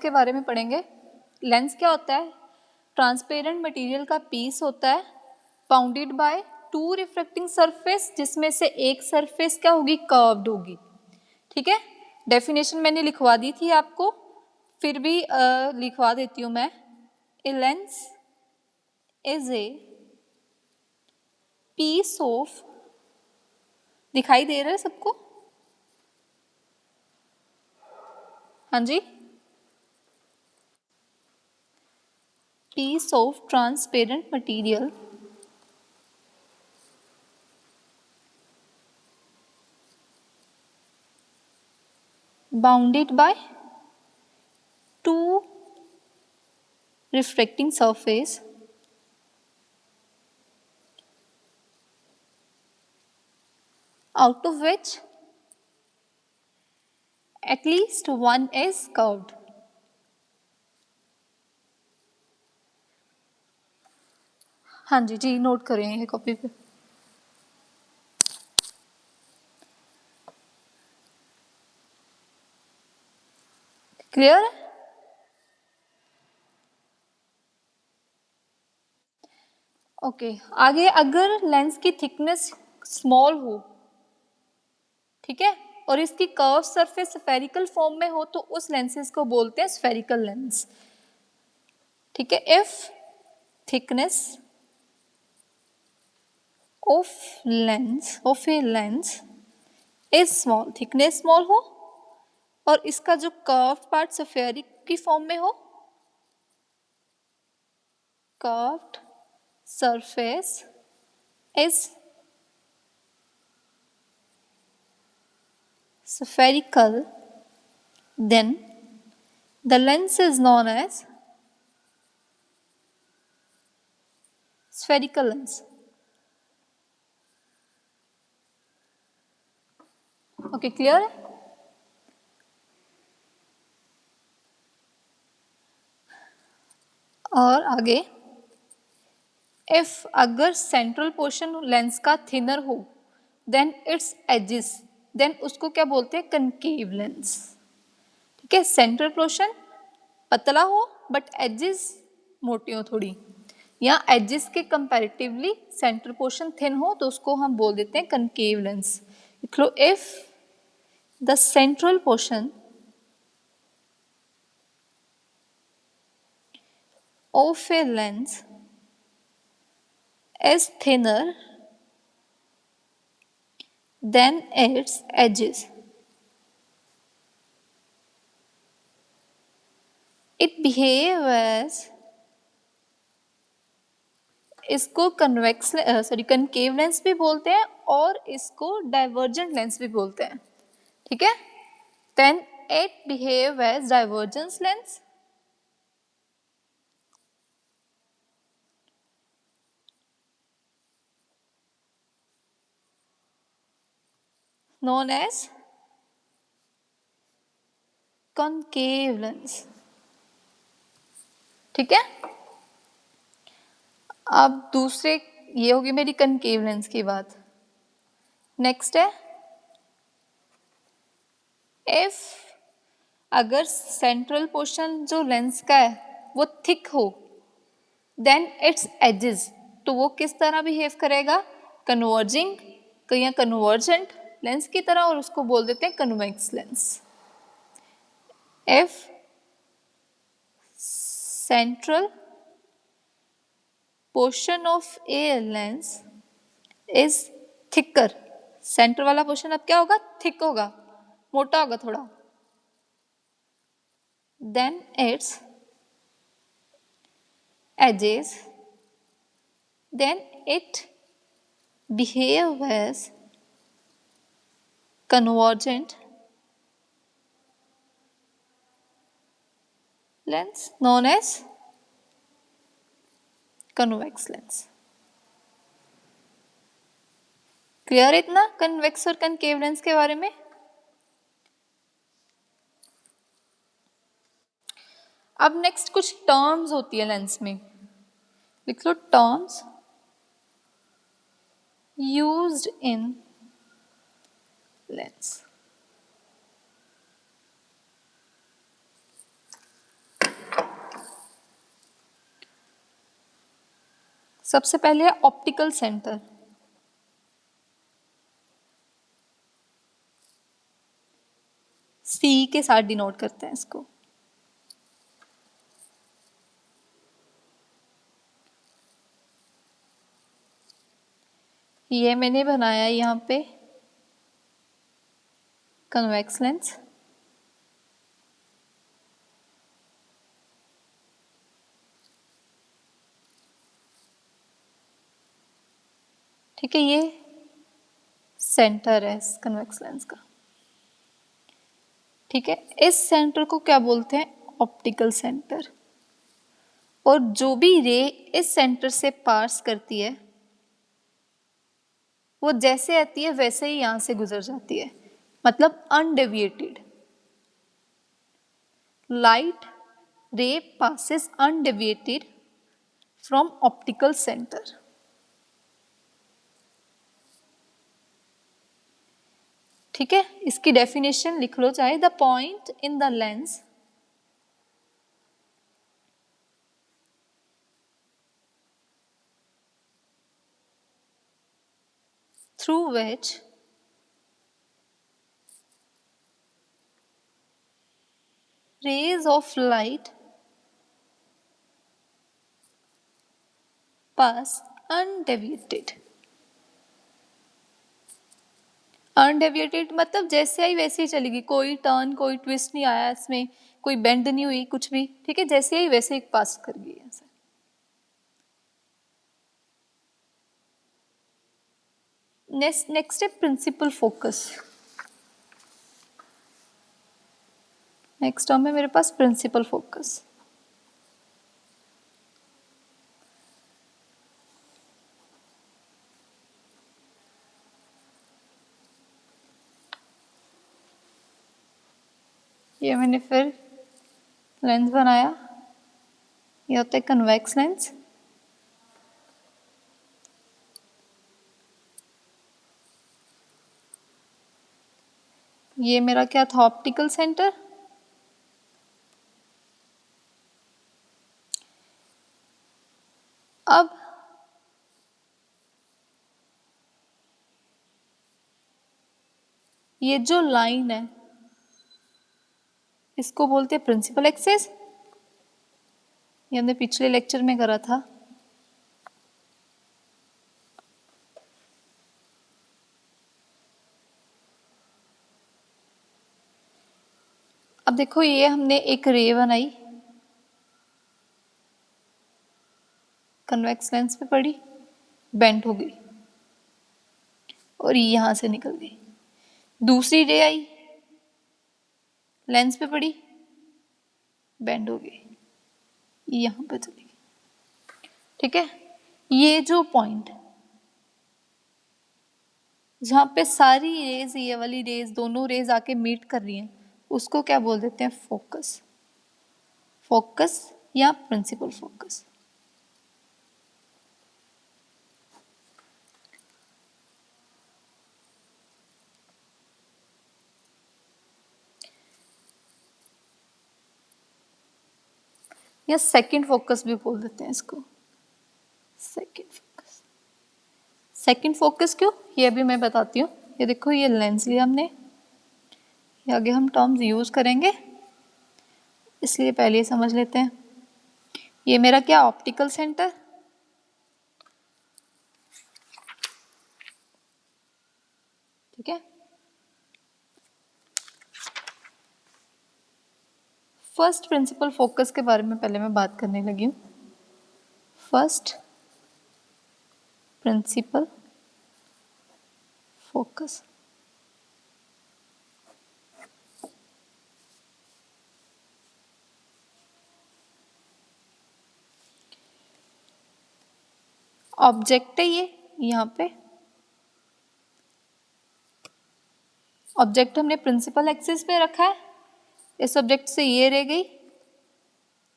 के बारे में पढ़ेंगे। लेंस क्या होता है? ट्रांसपेरेंट मटेरियल का पीस होता है, bounded by two reflecting surface, जिसमें से एक सरफेस क्या होगी? कर्व्ड होगी। ठीक है, डेफिनेशन मैंने लिखवा दी थी आपको, फिर भी लिखवा देती हूँ मैं। A lens is a piece of, दिखाई दे रहा है सबको? हाँ जी, piece of transparent material bounded by two refracting surface out of which at least one is curved. हाँ जी जी, नोट करें ये कॉपी पे। क्लियर है? ओके, आगे अगर लेंस की थिकनेस स्मॉल हो, ठीक है, और इसकी कर्व सरफेस स्फेरिकल फॉर्म में हो, तो उस लेंसेज को बोलते हैं स्फेरिकल लेंस। ठीक है, if thickness of a lens is small, thickness small हो और इसका जो कर्व पार्ट स्फेरिक की फॉर्म में हो, curved surface is spherical, then the lens is known as spherical lens. Okay, clear है? और आगे, if अगर सेंट्रल पोर्शन लेंस का थिनर हो, देन इट्स एजेस, देन उसको क्या बोलते हैं? Concave lens. ठीक है, सेंट्रल पोर्शन पतला हो बट एजेस मोटी हो थोड़ी, या एजेस के कंपैरेटिवली सेंट्रल पोर्शन थिन हो, तो उसको हम बोल देते हैं कनकेव लेंस। लिख लो, if the central portion of a lens is thinner than its edges, it behaves as, इसको कनकेव लेंस भी बोलते हैं और इसको डाइवर्जेंट लेंस भी बोलते हैं। ठीक है, then it behave as divergence lens, known as concave lens। ठीक है, अब दूसरे, ये होगी मेरी कनकेव लेंस की बात। नेक्स्ट है, इफ अगर सेंट्रल पोर्शन जो लेंस का है वो थिक हो, देन इट्स एजेस, तो वो किस तरह बिहेव करेगा? कन्वर्जिंग या कन्वर्जेंट लेंस की तरह, और उसको बोल देते हैं convex lens. If central portion of a lens is thicker, centre वाला पोर्शन अब क्या होगा? थिक होगा, मोटा होगा थोड़ा, then its edges, then it behave as convergent lens known as convex lens। Clear इतना कन्वेक्स और कनकेव लेंस के बारे में? अब नेक्स्ट कुछ टर्म्स होती है लेंस में, लिख लो, टर्म्स यूज्ड इन लेंस। सबसे पहले है ऑप्टिकल सेंटर। सी के साथ डिनोट करते हैं इसको। ये मैंने बनाया यहाँ पे कन्वेक्स लेंस। ठीक है, ये सेंटर है इस कन्वेक्स लेंस का। ठीक है, इस सेंटर को क्या बोलते हैं? Optical centre. और जो भी रे इस सेंटर से पास करती है वो जैसे आती है वैसे ही यहां से गुजर जाती है, मतलब अनडेविएटेड। लाइट रे passes undeviated from optical center। ठीक है, इसकी डेफिनेशन लिख लो चाहे। The point in the lens through which rays of light pass undeviated। Undeviated मतलब जैसे आई वैसे ही चलेगी, कोई टर्न कोई ट्विस्ट नहीं आया इसमें, कोई बेंड नहीं हुई कुछ भी। ठीक है, जैसे आई वैसे ही पास कर गई ऐसे। नेक्स्ट है प्रिंसिपल फोकस। नेक्स्ट टर्म है मेरे पास प्रिंसिपल फोकस। ये मैंने फिर लेंस बनाया, ये होता है कन्वेक्स लेंस। ये मेरा क्या था? Optical centre. अब ये जो लाइन है इसको बोलते हैं प्रिंसिपल एक्सिस। ये हमने पिछले लेक्चर में करा था। अब देखो, ये हमने एक रे बनाई, कन्वेक्स लेंस पे पड़ी, बेंट हो गई और यहां से निकल गई। दूसरी रे आई, लेंस पे पड़ी, बेंड हो गई, यहां पे चली गई। ठीक है, ये जो पॉइंट जहां पे सारी रेज, ये वाली रेज, दोनों रेज आके मीट कर रही हैं, उसको क्या बोल देते हैं? फोकस। फोकस या प्रिंसिपल फोकस। या सेकंड फोकस भी बोल देते हैं इसको। Second focus. सेकंड फोकस क्यों? ये भी मैं बताती हूँ। ये देखो, ये लेंस लिया हमने, ये आगे हम टर्म्स यूज करेंगे इसलिए पहले ही समझ लेते हैं। ये मेरा क्या? Optical centre. ठीक है, फर्स्ट प्रिंसिपल फोकस के बारे में पहले मैं बात करने लगी हूँ। First principal focus. ऑब्जेक्ट है ये, यहाँ पे ऑब्जेक्ट हमने प्रिंसिपल एक्सिस पे रखा है। इस ऑब्जेक्ट से ये रह गई,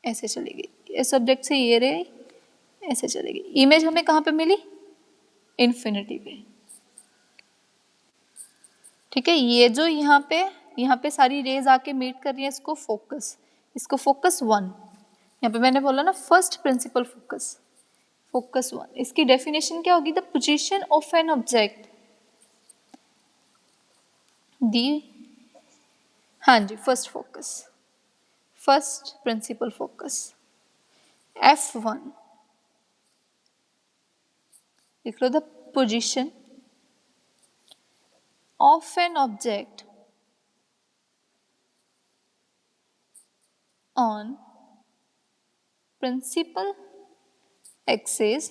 ऐसे चली गई। इस ऑब्जेक्ट से ये रह गई, ऐसे चलेगी। इमेज हमें कहाँ पे मिली? इन्फिनिटी पे। ठीक है, ये जो यहाँ पे सारी रेज आके मीट कर रही है, इसको फोकस, इसको फोकस 1। यहाँ पे मैंने बोला ना first principal focus, focus one, इसकी डेफिनेशन क्या होगी? The position of an object, the, हाँ जी, first focus, first principal focus F1, लिख लो, the position of an object on principal axis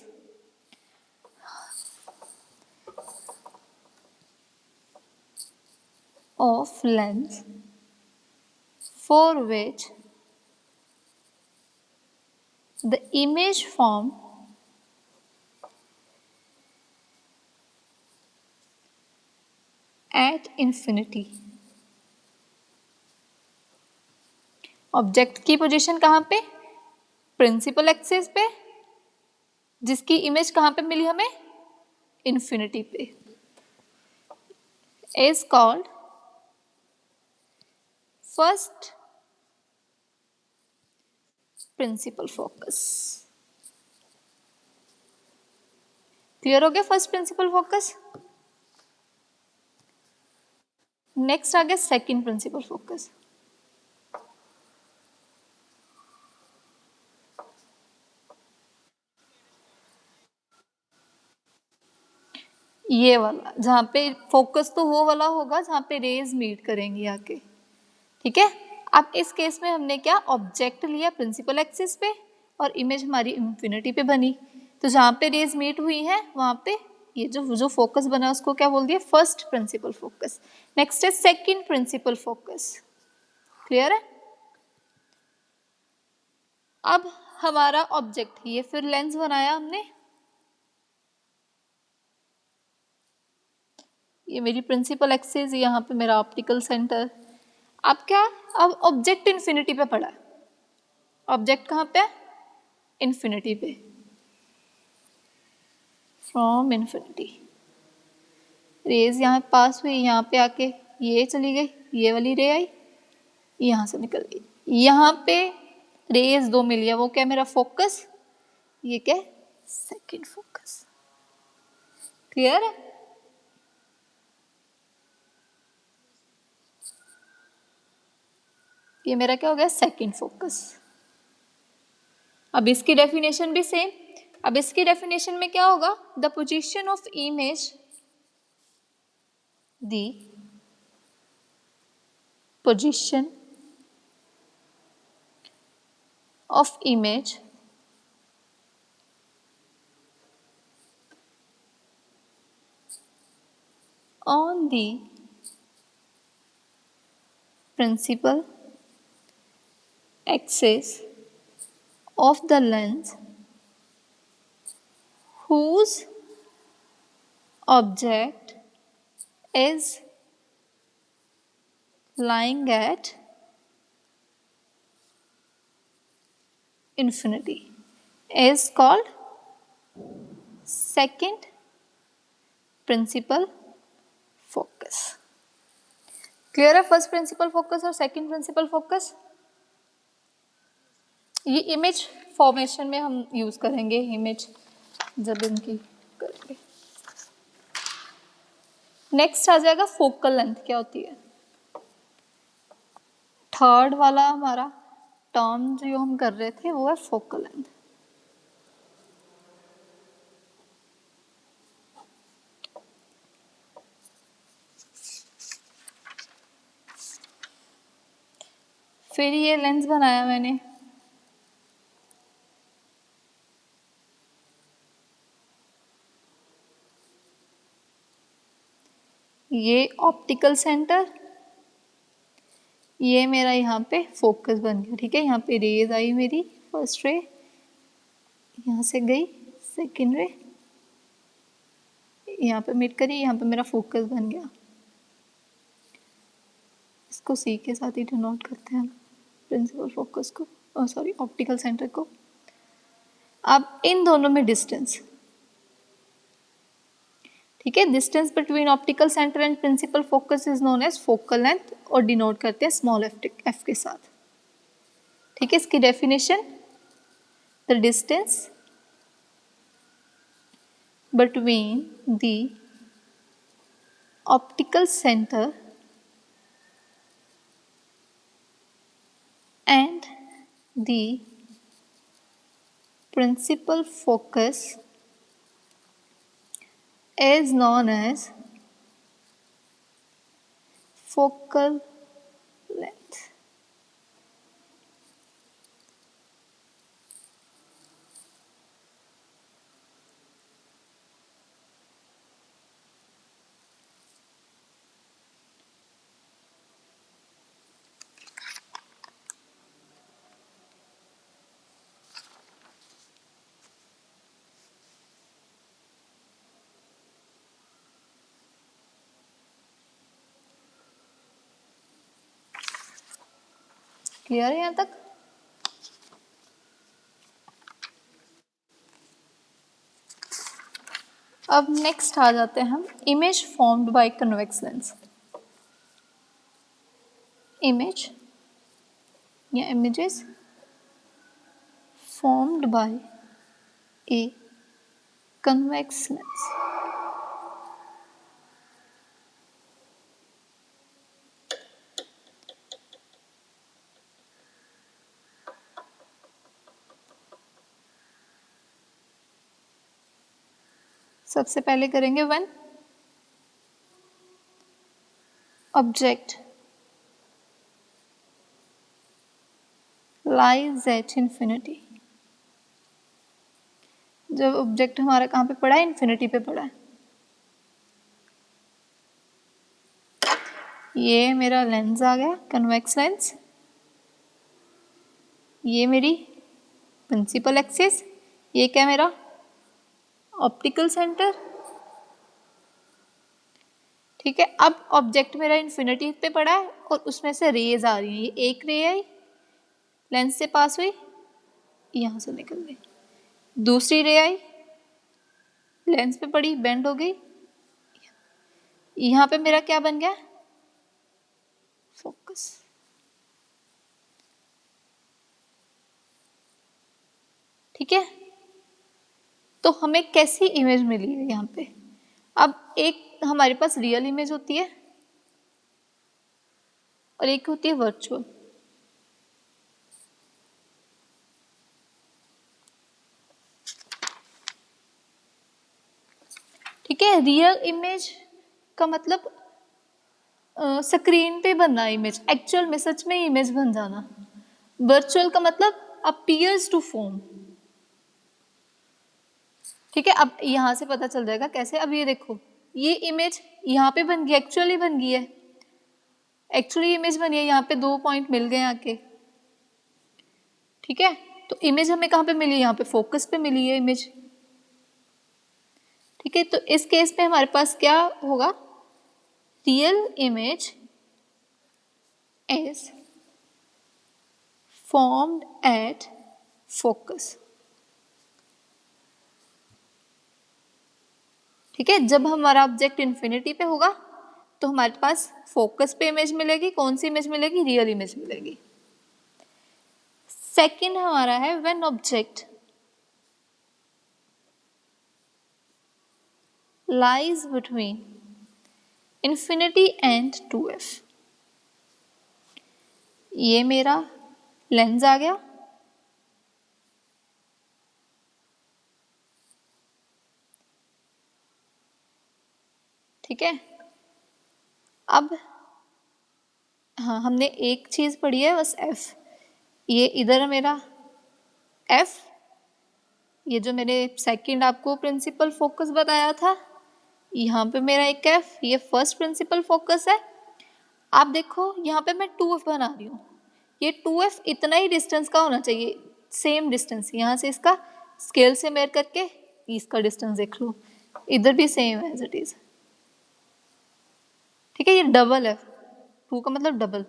of length for which the image formed at infinity. Object की position कहाँ पे? Principal axis पे, जिसकी image कहाँ पे मिली हमें? इन्फिनिटी पे, is called first principal focus. Clear हो गया फर्स्ट प्रिंसिपल फोकस? नेक्स्ट आ गया सेकंड प्रिंसिपल फोकस। ये वाला, जहां पे फोकस तो वो वाला होगा जहां पे रेज मीट करेंगी आके, ठीक है। अब इस केस में हमने क्या, ऑब्जेक्ट लिया प्रिंसिपल एक्सिस पे और इमेज हमारी इंफिनिटी पे बनी, तो जहां पे रेज मीट हुई है वहां पे ये जो फोकस बना उसको क्या बोल दिया? First principal focus. नेक्स्ट है सेकंड प्रिंसिपल फोकस। क्लियर है? अब हमारा ऑब्जेक्ट, ये फिर लेंस बनाया हमने, ये मेरी प्रिंसिपल एक्सिस, यहाँ पे मेरा ऑप्टिकल सेंटर। अब क्या, अब ऑब्जेक्ट इन्फिनिटी पे पड़ा है। ऑब्जेक्ट कहाँ पे? इन्फिनिटी पे, फ्रॉम इन्फिनिटी रेज यहाँ पास हुई, यहाँ पे आके ये चली गई, ये वाली रे आई, यहाँ से निकल गई, यहाँ पे रेज दो मिली है, वो क्या, मेरा फोकस, ये क्या, सेकंड फोकस। क्लियर है? ये मेरा क्या हो गया? Second focus. अब इसकी डेफिनेशन भी सेम। अब इसकी डेफिनेशन में क्या होगा? The position of image, the position of image on the principal axis of the lens whose object is lying at infinity is called second principal focus. Clear है first principal focus और second principal focus? ये image formation में हम use करेंगे, image जब इनकी करेंगे। Next आ जाएगा फोकल लेंथ क्या होती है। थर्ड वाला हमारा टर्म जो हम कर रहे थे वो है फोकल लेंथ। फिर ये लेंस बनाया मैंने, ये ऑप्टिकल सेंटर, ये मेरा यहाँ पे फोकस बन गया, ठीक है। यहाँ पे रेज आई मेरी, फर्स्ट रे यहाँ से गई, सेकंड रे यहाँ पे मीट करी, यहाँ पे मेरा फोकस बन गया। इसको सी के साथ ही डिनोट करते हैं प्रिंसिपल फोकस को, सॉरी ऑप्टिकल सेंटर को। अब इन दोनों में डिस्टेंस, ठीक है, distance between optical centre and principal focus is known as focal length और डिनोट करते हैं स्मॉल एफ के साथ, ठीक है। इसकी definition, the distance between the optical center and the principal focus is known as focal length. Clear है यहाँ तक? अब नेक्स्ट आ जाते हैं हम image formed by convex lens. Image या images formed by a convex lens. सबसे पहले करेंगे when object lies at infinity. जब ऑब्जेक्ट हमारा कहाँ पे पड़ा है? इन्फिनिटी पे पड़ा है। ये मेरा लेंस आ गया, कन्वेक्स लेंस। ये मेरी प्रिंसिपल एक्सिस। ये क्या मेरा? Optical centre. ठीक है, अब ऑब्जेक्ट मेरा इन्फिनिटी पे पड़ा है और उसमें से रेज आ रही है। ये एक रे आई, लेंस से पास हुई, यहां से निकल गई। दूसरी रे आई, लेंस पे पड़ी, बेंड हो गई, यहां पे मेरा क्या बन गया? फोकस। ठीक है, तो हमें कैसी इमेज मिली है यहाँ पे? अब एक हमारे पास रियल इमेज होती है और एक होती है वर्चुअल। ठीक है, रियल इमेज का मतलब स्क्रीन पे बनना इमेज, एक्चुअल में सच में इमेज बन जाना। वर्चुअल का मतलब अपीयर्स टू फॉर्म। ठीक है, अब यहां से पता चल जाएगा कैसे। अब ये देखो, ये इमेज यहाँ पे बन गई, एक्चुअली बन गई है, एक्चुअली इमेज बनी है, यहाँ पे 2 पॉइंट मिल गए आके। ठीक है, तो इमेज हमें कहाँ पे मिली? यहाँ पे फोकस पे मिली है इमेज। ठीक है, तो इस केस में हमारे पास क्या होगा? Real image is formed at focus. ठीक है, जब हमारा ऑब्जेक्ट इन्फिनिटी पे होगा तो हमारे पास फोकस पे इमेज मिलेगी। कौन सी इमेज मिलेगी? रियल इमेज मिलेगी। सेकंड हमारा है when object lies between infinity and 2f। ये मेरा लेंस आ गया, ठीक है। अब हाँ, हमने एक चीज पढ़ी है बस, f। ये इधर मेरा f, ये जो मैंने सेकंड आपको प्रिंसिपल फोकस बताया था, यहाँ पे मेरा एक f, ये फर्स्ट प्रिंसिपल फोकस है। आप देखो यहाँ पे मैं 2f बना रही हूँ, ये 2f इतना ही डिस्टेंस का होना चाहिए, सेम डिस्टेंस। यहाँ से इसका स्केल से मेयर करके इसका डिस्टेंस देख लो, इधर भी सेम है एज इट इज। ठीक है, ये डबल है, 2 का मतलब डबल।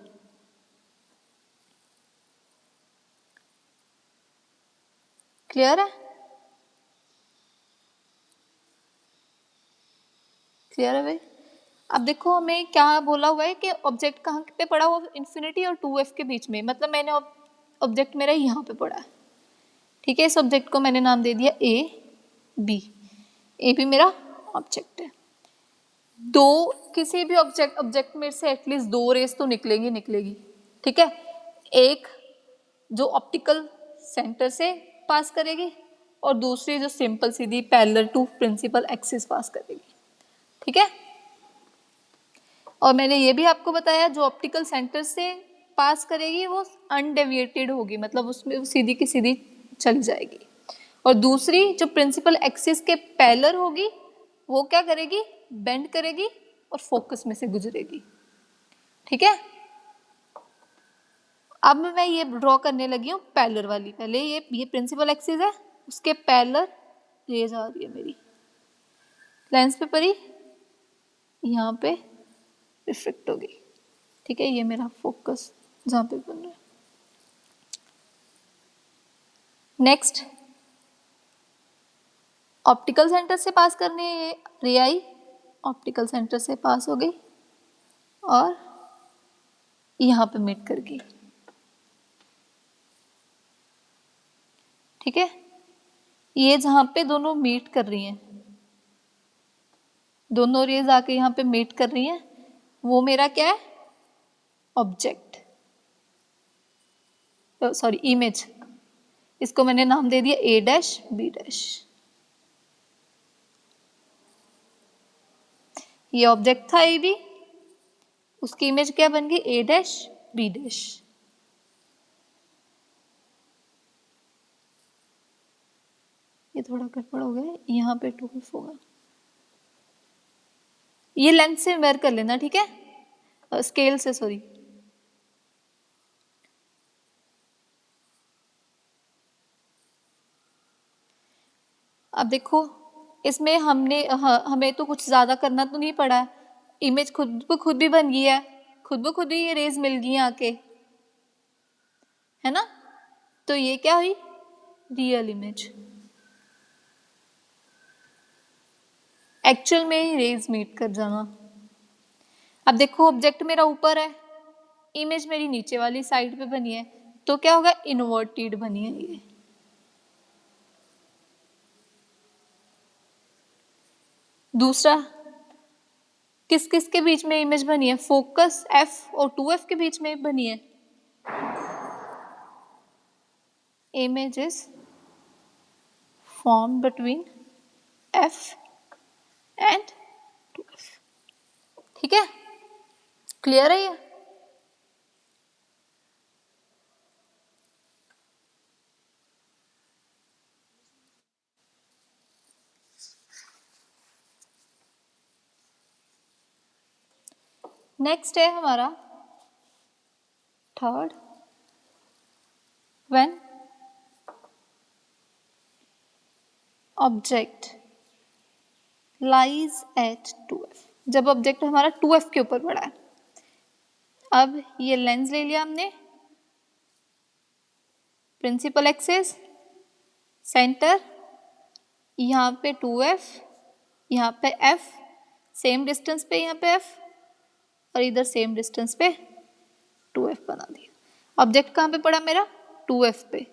क्लियर है? क्लियर है भाई? अब देखो हमें क्या बोला हुआ है कि ऑब्जेक्ट कहाँ पे पड़ा हुआ? इन्फिनिटी और 2f के बीच में, मतलब मैंने ऑब्जेक्ट मेरा यहाँ पे पड़ा है। ठीक है, इस ऑब्जेक्ट को मैंने नाम दे दिया ए बी। ए भी मेरा ऑब्जेक्ट है। दो किसी भी ऑब्जेक्ट में से एटलीस्ट दो रेस तो निकलेगी, ठीक है। एक जो ऑप्टिकल सेंटर से पास करेगी और दूसरी जो सिंपल सीधी parallel to principal axis pass करेगी, ठीक है। और मैंने ये भी आपको बताया जो ऑप्टिकल सेंटर से पास करेगी वो अनडेविएटेड होगी, मतलब उसमें सीधी की सीधी चली जाएगी। और दूसरी जो प्रिंसिपल एक्सिस के पैरेलल होगी वो क्या करेगी, बेंड करेगी और फोकस में से गुजरेगी, ठीक है। अब मैं ये ड्रॉ करने लगी हूँ पैरेलल वाली। पहले ये प्रिंसिपल एक्सिस है, उसके पैरेलल रेज आ रही है मेरी, लेंस पे पड़ी, यहाँ पे रिफ्लेक्ट होगी, ठीक है। ये मेरा फोकस जहाँ पे बन रहा है। नेक्स्ट ऑप्टिकल सेंटर से पास करनी है, ये रे आई ऑप्टिकल सेंटर से पास हो गई और यहाँ पे मीट कर गई, ठीक है। ये जहाँ पे दोनों मीट कर रही हैं, दोनों रेज आके यहाँ पे मीट कर रही हैं, वो मेरा क्या है, ऑब्जेक्ट, सॉरी इमेज। इसको मैंने नाम दे दिया ए डैश बी डैश। ये ऑब्जेक्ट था ए बी, उसकी इमेज क्या बन गई, ए डैश बी डैश। ये थोड़ा गड़बड़ हो गया, यहाँ पे 12 होगा। ये लेंथ से मेजर कर लेना, ठीक है, स्केल से, सॉरी। अब देखो इसमें हमें तो कुछ ज्यादा करना तो नहीं पड़ा है, इमेज खुद ब खुद भी बन गई है, खुद ब खुद ही ये रेज मिल गई आके, है ना। तो ये क्या हुई, रियल इमेज। एक्चुअल में ही रेज मीट कर जाना। अब देखो ऑब्जेक्ट मेरा ऊपर है, इमेज मेरी नीचे वाली साइड पे बनी है, तो क्या होगा, इन्वर्टेड बनी है ये। दूसरा किस किस के बीच में इमेज बनी है, फोकस एफ और 2f के बीच में बनी है। Image is form between f and 2f, ठीक है। क्लियर है ये। नेक्स्ट है हमारा third, when object lies eight 2f। जब ऑब्जेक्ट हमारा 2f के ऊपर पड़ा है। अब ये लेंस ले लिया हमने, प्रिंसिपल एक्सिस, सेंटर, यहाँ पे 2f, यहाँ पे f, सेम डिस्टेंस पे यहाँ पे f और इधर सेम डिस्टेंस पे 2f बना दिया। ऑब्जेक्ट कहाँ पे पड़ा मेरा, 2f पे।